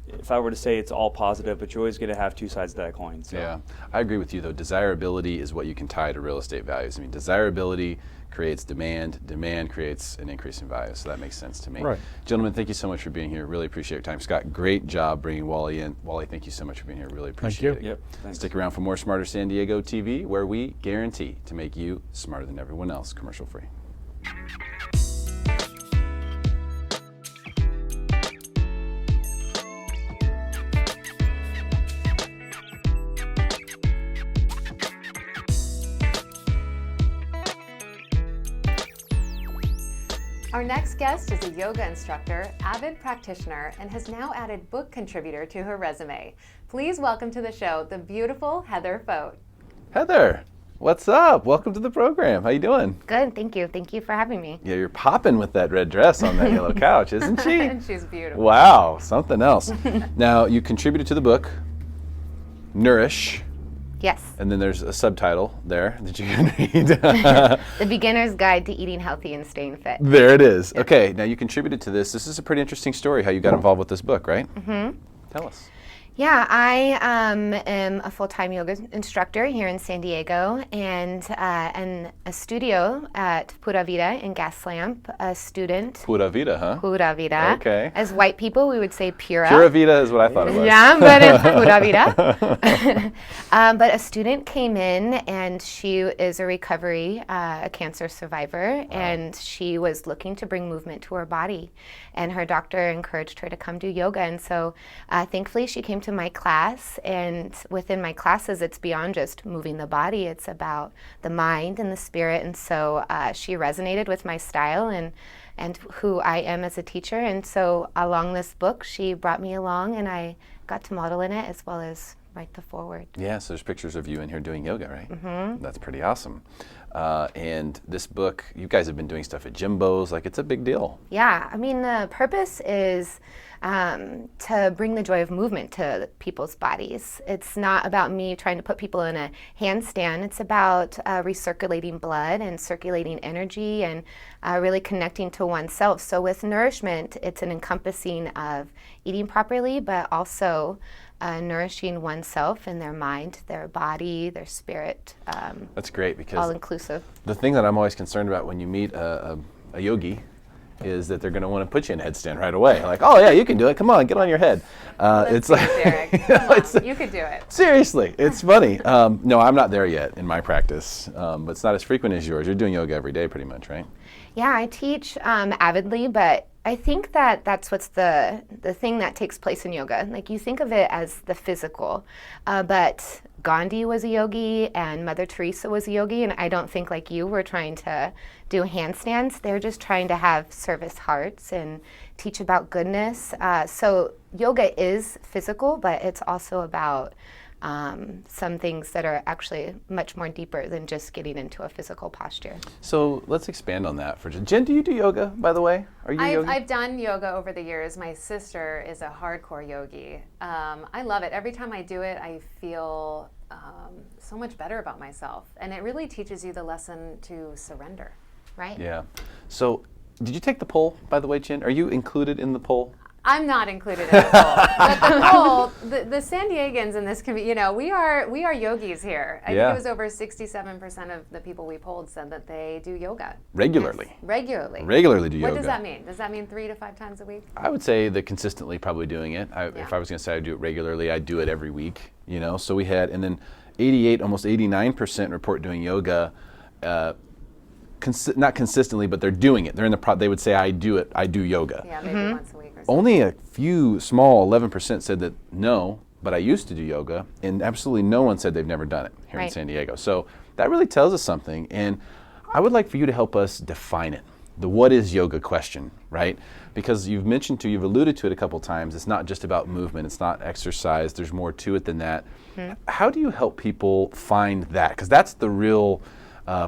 if I were to say it's all positive, but you're always going to have 2 sides to that coin. So. Yeah, I agree with you though. Desirability is what you can tie to real estate values. I mean, desirability creates demand, demand creates an increase in value, so that makes sense to me. Right. Gentlemen, thank you so much for being here. Really appreciate your time. Scott, great job bringing Wally in. Wally, thank you so much for being here. Really appreciate it. Yep, thanks. Stick around for more Smarter San Diego TV, where we guarantee to make you smarter than everyone else, commercial free. Our next guest is a yoga instructor, avid practitioner, and has now added book contributor to her resume. Please welcome to the show the beautiful Heather Fote. Heather, what's up? Welcome to the program. How you doing? Good, thank you. Thank you for having me. Yeah, you're popping with that red dress on that yellow couch, isn't she? And she's beautiful. Wow, something else. Now, you contributed to the book, Nourish. Yes. And then there's a subtitle there that you can read. The Beginner's Guide to Eating Healthy and Staying Fit. There it is. Okay, now you contributed to this. This is a pretty interesting story, how you got involved with this book, right? Mm-hmm. Tell us. Yeah, I am a full-time yoga instructor here in San Diego and a studio at Pura Vida in Gaslamp, a student. Pura Vida, huh? Pura Vida. Okay. As white people, we would say Pura. Pura Vida is what I thought it was. Yeah, but it's Pura Vida. But a student came in, and she is a cancer survivor, and she was looking to bring movement to her body. And her doctor encouraged her to come do yoga. And so thankfully she came to my class, and within my classes it's beyond just moving the body, it's about the mind and the spirit. And so she resonated with my style and who I am as a teacher. And so along this book she brought me along, and I got to model in it as well as write the foreword. Yeah, so there's pictures of you in here doing yoga, right? Mm-hmm. That's pretty awesome. And this book, you guys have been doing stuff at Jimbo's, like it's a big deal. Yeah, I mean, the purpose is to bring the joy of movement to people's bodies. It's not about me trying to put people in a handstand. It's about recirculating blood and circulating energy and really connecting to oneself. So with nourishment, it's an encompassing of eating properly, but also nourishing oneself and their mind, their body, their spirit. That's great, because all inclusive. The thing that I'm always concerned about when you meet a yogi is that they're going to want to put you in a headstand right away. Like, oh yeah, you can do it. Come on, get on your head. It's like, Derek. Come on, you could do it. Seriously, it's funny. No, I'm not there yet in my practice, but it's not as frequent as yours. You're doing yoga every day, pretty much, right? Yeah, I teach avidly, but I think that that's what's the thing that takes place in yoga. Like, you think of it as the physical, but Gandhi was a yogi and Mother Teresa was a yogi, and I don't think like you were trying to do handstands. They're just trying to have service hearts and teach about goodness. So yoga is physical, but it's also about some things that are actually much more deeper than just getting into a physical posture. So let's expand on that for Jen. Do you do yoga, by the way? Are you yogi? I've done yoga over the years. My sister is a hardcore yogi. I love it. Every time I do it, I feel so much better about myself. And it really teaches you the lesson to surrender, right? Yeah. So did you take the poll, by the way, Jen? Are you included in the poll? I'm not included in the poll. But the poll, the San Diegans in this community, we are yogis here. I think it was over 67% of the people we polled said that they do yoga. Regularly. Yes, regularly. Regularly do yoga. What does that mean? Does that mean 3 to 5 times a week? I would say that consistently probably doing it. If I was going to say I do it regularly, I do it every week. So we had, and then 88, almost 89% report doing yoga. Not consistently, but they're doing it. They're in the they would say, I do it. I do yoga. Yeah, maybe once a week or something. Only a few small 11% said that no, but I used to do yoga, and absolutely no one said they've never done it here in San Diego. So that really tells us something, and I would like for you to help us define it. The what is yoga question, right? Because you've alluded to it a couple times. It's not just about movement. It's not exercise. There's more to it than that. How do you help people find that? Because that's the real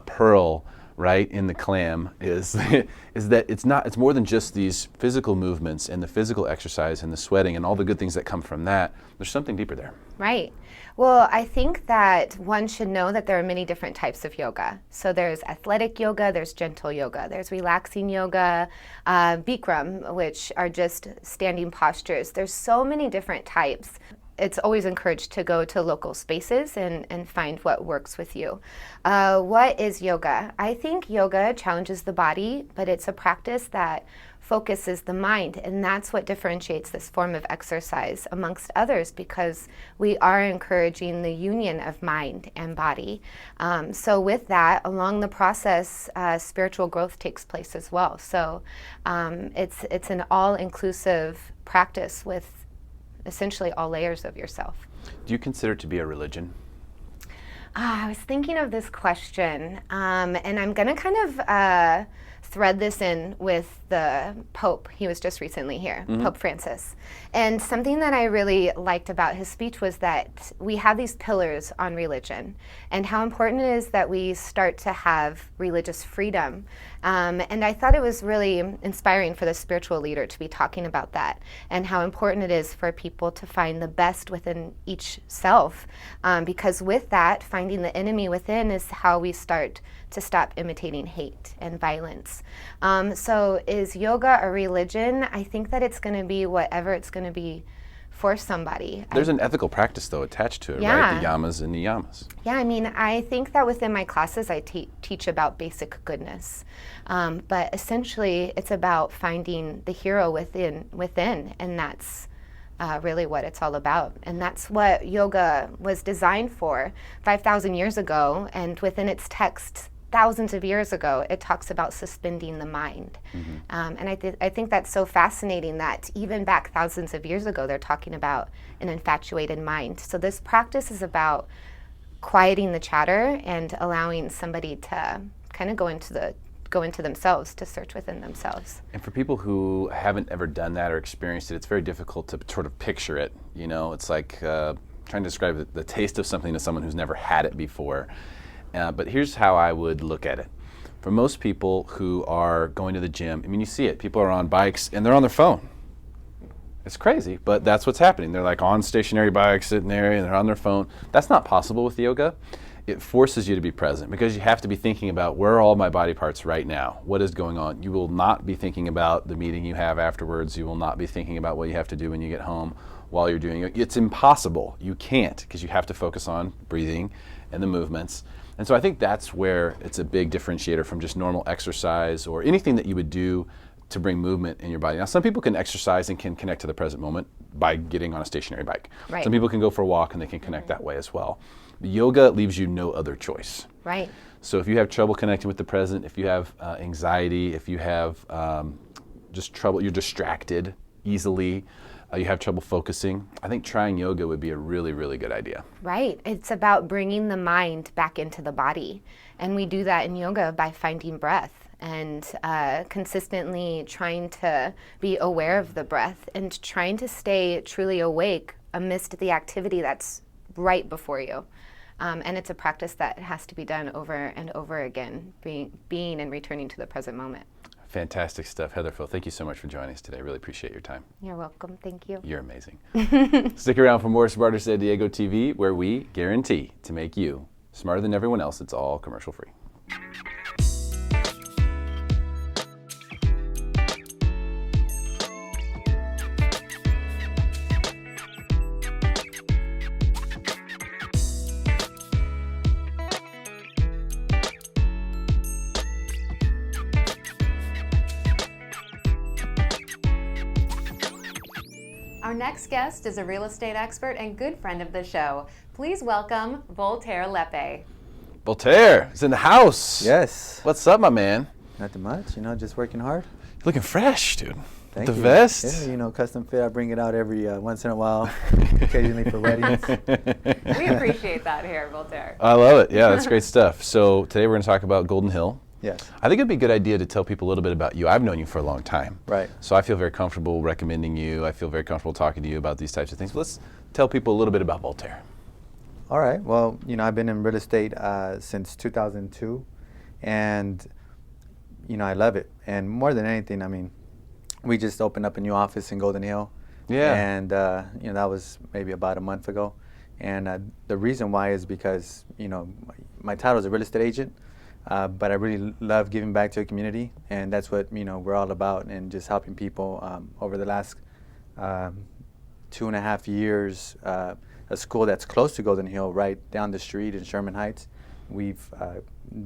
pearl, right, in the clam, is that it's more than just these physical movements and the physical exercise and the sweating and all the good things that come from that. There's something deeper there. Right. Well, I think that one should know that there are many different types of yoga. So there's athletic yoga, there's gentle yoga, there's relaxing yoga, Bikram, which are just standing postures. There's so many different types. It's always encouraged to go to local spaces and find what works with you. What is yoga? I think yoga challenges the body, but it's a practice that focuses the mind, and that's what differentiates this form of exercise amongst others, because we are encouraging the union of mind and body. So with that, along the process, spiritual growth takes place as well. So it's an all-inclusive practice with essentially all layers of yourself. Do you consider it to be a religion? I was thinking of this question, and I'm going to kind of thread this in with the Pope. He was just recently here, Pope Francis. And something that I really liked about his speech was that we have these pillars on religion and how important it is that we start to have religious freedom. And I thought it was really inspiring for the spiritual leader to be talking about that and how important it is for people to find the best within each self. Because with that, finding the enemy within is how we start to stop imitating hate and violence. So is yoga a religion? I think that it's going to be whatever it's going to be for somebody. There's an ethical practice, though, attached to it, Yeah. right? The yamas and niyamas. Yeah, I mean, I think that within my classes I teach about basic goodness. But essentially, it's about finding the hero within, and that's really what it's all about. And that's what yoga was designed for 5,000 years ago, and within its text, thousands of years ago, it talks about suspending the mind. And I think that's so fascinating that even back thousands of years ago, they're talking about an infatuated mind. So this practice is about quieting the chatter and allowing somebody to kind of go into themselves, to search within themselves. And for people who haven't ever done that or experienced it, it's very difficult to sort of picture it. You know, it's like trying to describe the taste of something to someone who's never had it before. But here's how I would look at it. For most people who are going to the gym, I mean, you see it. People are on bikes and they're on their phone. It's crazy, but that's what's happening. They're like on stationary bikes sitting there and they're on their phone. That's not possible with yoga. It forces you to be present because you have to be thinking about where are all my body parts right now? What is going on? You will not be thinking about the meeting you have afterwards. You will not be thinking about what you have to do when you get home while you're doing it. It's impossible. You can't because you have to focus on breathing and the movements. And so I think that's where it's a big differentiator from just normal exercise or anything that you would do to bring movement in your body. Now, some people can exercise and can connect to the present moment by getting on a stationary bike. Right. Some people can go for a walk and they can connect that way as well. Yoga leaves you no other choice. Right. So if you have trouble connecting with the present, if you have anxiety, if you have just trouble, you're distracted easily, you have trouble focusing, I think trying yoga would be a really, really good idea. Right. It's about bringing the mind back into the body. And we do that in yoga by finding breath and consistently trying to be aware of the breath and trying to stay truly awake amidst the activity that's right before you. And it's a practice that has to be done over and over again, being and returning to the present moment. Fantastic stuff. Heather Phil, thank you so much for joining us today. Really appreciate your time. You're welcome. Thank you. You're amazing. Stick around for more Smarter San Diego TV, where we guarantee to make you smarter than everyone else. It's all commercial free. Our next guest is a real estate expert and good friend of the show. Please welcome Voltaire Lepe. Voltaire is in the house. Yes. What's up, my man? Nothing much, just working hard. You're looking fresh, dude. Thank the you. vest. Yeah, custom fit. I bring it out every once in a while, occasionally for weddings. We appreciate that here, Voltaire. I love it. Yeah, that's great stuff. So today we're going to talk about Golden Hill. Yes. I think it'd be a good idea to tell people a little bit about you. I've known you for a long time. Right. So I feel very comfortable recommending you. I feel very comfortable talking to you about these types of things. But let's tell people a little bit about Voltaire. All right. Well, I've been in real estate since 2002, and I love it. And more than anything, we just opened up a new office in Golden Hill. Yeah. And that was maybe about a month ago. And the reason why is because my title is a real estate agent. But I really love giving back to the community, and that's what we're all about, and just helping people. Over the last 2.5 years, a school that's close to Golden Hill, right down the street in Sherman Heights, we've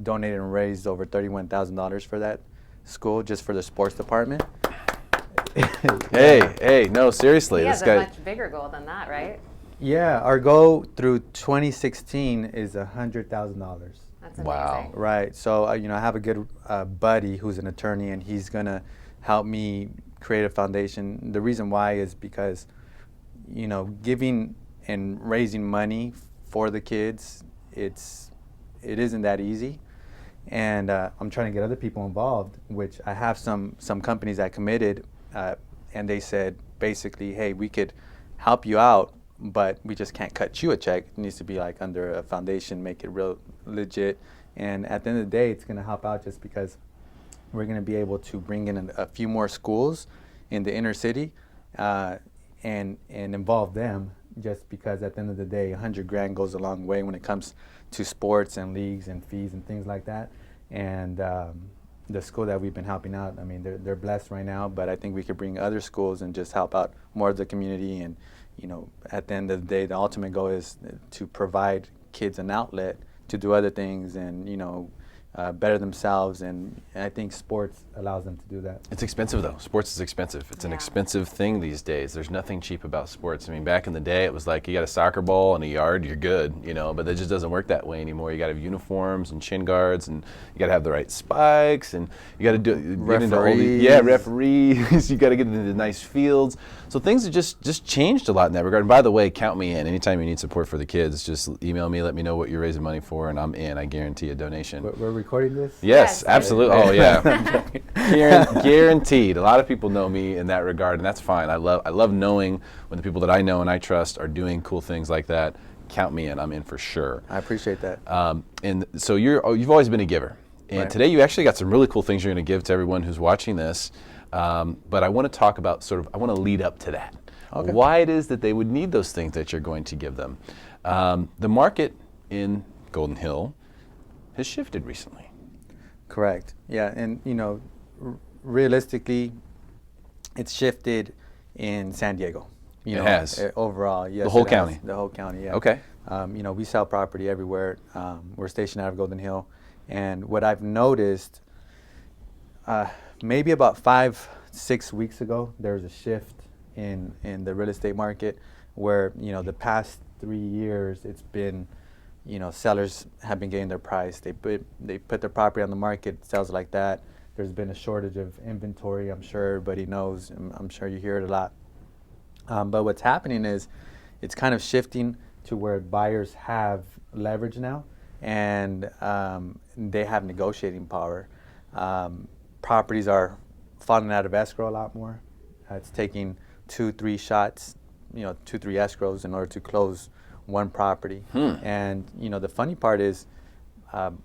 donated and raised over $31,000 for that school, just for the sports department. Hey, no, seriously. He this has guy. a much bigger goal than that, right? Yeah, our goal through 2016 is $100,000. That's wow. amazing. Right. So, I have a good buddy who's an attorney, and he's going to help me create a foundation. The reason why is because, giving and raising money for the kids, it isn't that easy. And I'm trying to get other people involved, which I have some companies that committed, and they said, basically, hey, we could help you out, but we just can't cut you a check. It needs to be like under a foundation, make it real legit. And at the end of the day, it's going to help out just because we're going to be able to bring in a few more schools in the inner city and involve them, just because at the end of the day, $100,000 goes a long way when it comes to sports and leagues and fees and things like that. And the school that we've been helping out, I mean, they're blessed right now, but I think we could bring other schools and just help out more of the community. And, you know, at the end of the day, the ultimate goal is to provide kids an outlet to do other things and, you know, better themselves, and I think sports allows them to do that. It's expensive though. Sports is expensive. It's an expensive thing these days. There's nothing cheap about sports. I mean, back in the day, it was like you got a soccer ball and a yard, you're good, you know. But that just doesn't work that way anymore. You got to have uniforms and shin guards, and you got to have the right spikes, and you got to get into all the referees. You got to get into the nice fields. So things have just changed a lot in that regard. And by the way, count me in. Anytime you need support for the kids, just email me. Let me know what you're raising money for, and I'm in. I guarantee a donation. We're recording this? Yes, absolutely. Oh yeah, guaranteed. A lot of people know me in that regard, and that's fine. I love knowing when the people that I know and I trust are doing cool things like that. Count me in. I'm in for sure. I appreciate that. And so you've always been a giver, and today you actually got some really cool things you're going to give to everyone who's watching this. But I want to talk about I want to lead up to that. Okay. Why it is that they would need those things that you're going to give them. The market in Golden Hill has shifted recently. Correct. Yeah, and you know, realistically, it's shifted in San Diego. It has. Overall, yes. The whole county. The whole county. Yeah. Okay. You know, we sell property everywhere. We're stationed out of Golden Hill, and what I've noticed, maybe about 5-6 weeks ago, there was a shift in the real estate market, where you know the past 3 years it's been, you know, sellers have been getting their price. They put their property on the market, sells like that. There's been a shortage of inventory. I'm sure everybody knows. I'm sure you hear it a lot. But what's happening is it's kind of shifting to where buyers have leverage now, and they have negotiating power. Properties are falling out of escrow a lot more. It's taking 2-3 shots, you know, 2-3 escrows in order to close one property. And you know, the funny part is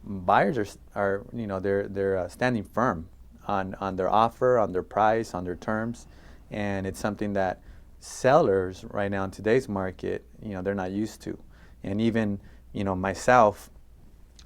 buyers are you know, they're standing firm on their offer, on their price, on their terms, and it's something that sellers right now in today's market, you know, they're not used to. And even, you know, myself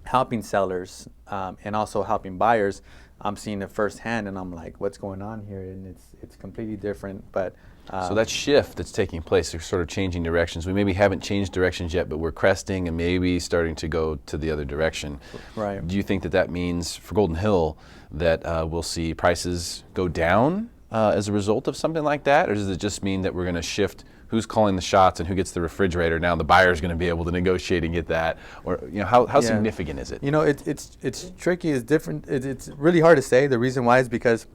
helping sellers and also helping buyers, I'm seeing it firsthand, and I'm like, what's going on here? And it's completely different. But so that shift that's taking place, they're sort of changing directions. We maybe haven't changed directions yet, but we're cresting and maybe starting to go to the other direction. Right. Do you think that means for Golden Hill that we'll see prices go down as a result of something like that, or does it just mean that we're going to shift who's calling the shots and who gets the refrigerator? Now the buyer's going to be able to negotiate and get that, or you know, how significant is it? You know, it's tricky. It's different. It's really hard to say. The reason why is because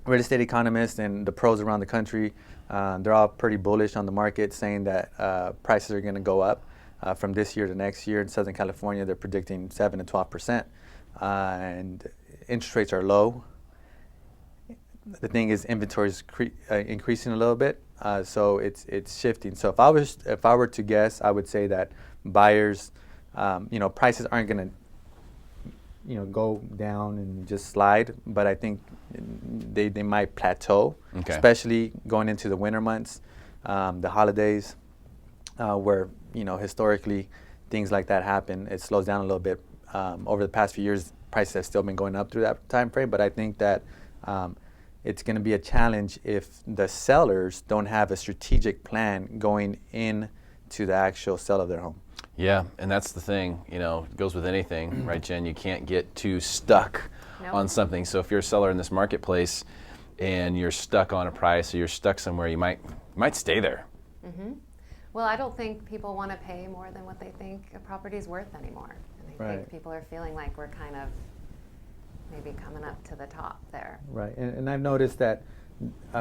real estate economists and the pros around the country, they're all pretty bullish on the market, saying that prices are going to go up from this year to next year. In Southern California, they're predicting 7 to 12%, and interest rates are low. The thing is, inventory is increasing a little bit, so it's shifting. So if I were to guess, I would say that buyers, you know, prices aren't going to, you know, go down and just slide, but I think they might plateau, especially going into the winter months, the holidays, where, you know, historically things like that happen. It slows down a little bit. Over the past few years, prices have still been going up through that time frame, but I think that it's going to be a challenge if the sellers don't have a strategic plan going into the actual sale of their home. Yeah, and that's the thing, you know, it goes with anything, right, Jen? You can't get too stuck on something. So if you're a seller in this marketplace and you're stuck on a price or you're stuck somewhere, you might stay there. Mm-hmm. Well, I don't think people want to pay more than what they think a property is worth anymore. And I think people are feeling like we're kind of maybe coming up to the top there. Right, and I've noticed that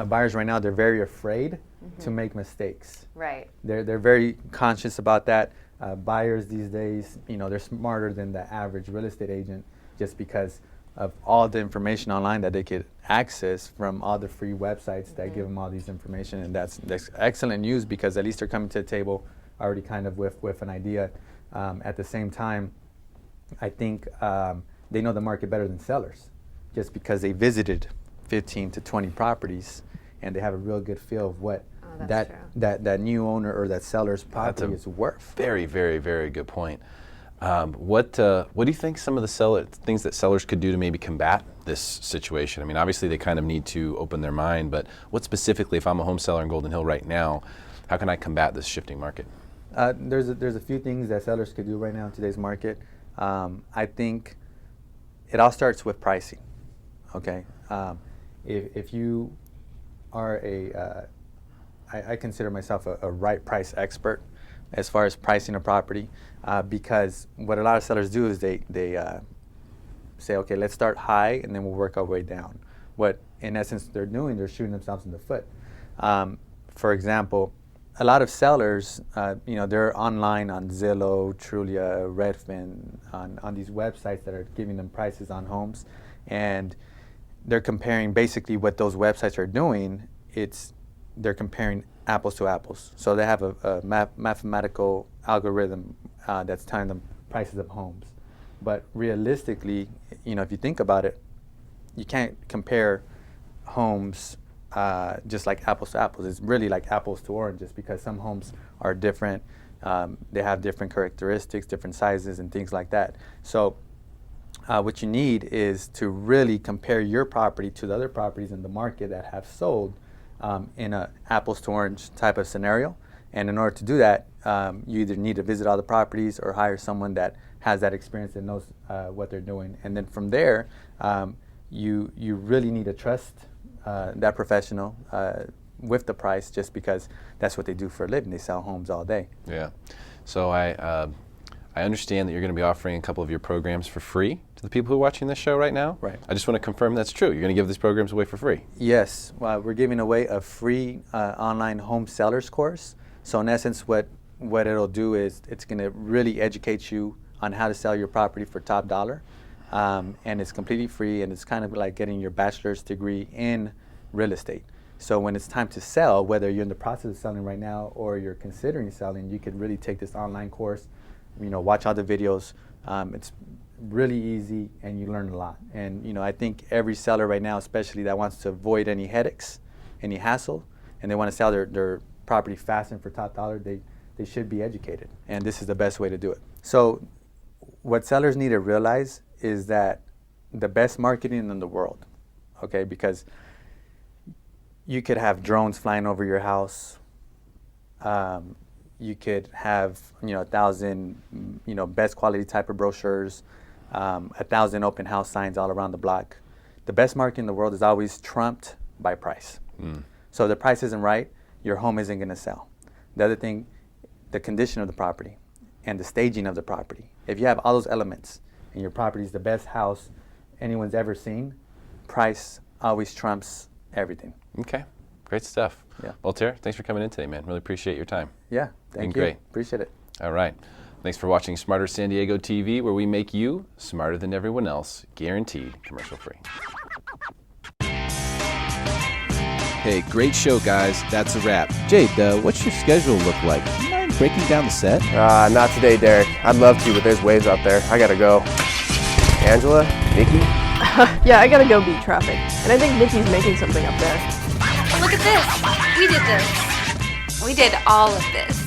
buyers right now, they're very afraid to make mistakes. Right. They're very conscious about that. Buyers these days, you know, they're smarter than the average real estate agent, just because of all the information online that they could access from all the free websites that give them all these information. And that's excellent news, because at least they're coming to the table already kind of with an idea. At the same time, I think they know the market better than sellers, just because they visited 15 to 20 properties and they have a real good feel of what that new owner or that seller's property is worth. Very, very, very good point. What do you think some of the things that sellers could do to maybe combat this situation? I mean, obviously they kind of need to open their mind, but what specifically, if I'm a home seller in Golden Hill right now, how can I combat this shifting market? There's a few things that sellers could do right now in today's market. I think it all starts with pricing. Okay, if you are I consider myself a right price expert as far as pricing a property, because what a lot of sellers do is they say, okay, let's start high and then we'll work our way down. What in essence they're doing, they're shooting themselves in the foot. For example, a lot of sellers, they're online on Zillow, Trulia, Redfin, on these websites that are giving them prices on homes, and they're comparing basically what those websites are doing. They're comparing apples to apples. So they have a mathematical algorithm that's telling them prices of homes. But realistically, if you think about it, you can't compare homes just like apples to apples. It's really like apples to oranges, because some homes are different. They have different characteristics, different sizes, and things like that. So what you need is to really compare your property to the other properties in the market that have sold in a apples to orange type of scenario. And in order to do that, you either need to visit all the properties or hire someone that has that experience and knows what they're doing. And then from there, you really need to trust that professional with the price, just because that's what they do for a living. They sell homes all day. Yeah. So I understand that you're going to be offering a couple of your programs for free to the people who are watching this show right now. Right. I just want to confirm that's true. You're going to give these programs away for free. Yes. We're giving away a free online home sellers course. So in essence, what it'll do is it's going to really educate you on how to sell your property for top dollar. And it's completely free, and it's kind of like getting your bachelor's degree in real estate. So when it's time to sell, whether you're in the process of selling right now or you're considering selling, you can really take this online course, watch all the videos. It's really easy, and you learn a lot. And I think every seller right now, especially that wants to avoid any headaches, any hassle, and they want to sell their property fast and for top dollar, they should be educated. And this is the best way to do it. So what sellers need to realize is that the best marketing in the world, okay, because you could have drones flying over your house. You could have 1,000 best quality type of brochures, 1,000 open house signs all around the block. The best marketing in the world is always trumped by price. So if the price isn't right, your home isn't going to sell. The other thing, the condition of the property and the staging of the property. If you have all those elements and your property is the best house anyone's ever seen, price always trumps everything. Okay, great stuff. Yeah. Well, Tara, thanks for coming in today, man. Really appreciate your time. Yeah, thank you. Great. Appreciate it. All right. Thanks for watching Smarter San Diego TV, where we make you smarter than everyone else, guaranteed commercial free. Hey, great show, guys. That's a wrap. Jade, what's your schedule look like? Do you mind breaking down the set? Not today, Derek. I'd love to, but there's waves out there. I gotta go. Angela? Nikki? Yeah, I gotta go beat traffic. And I think Nikki's making something up there. Look at this. We did this. We did all of this.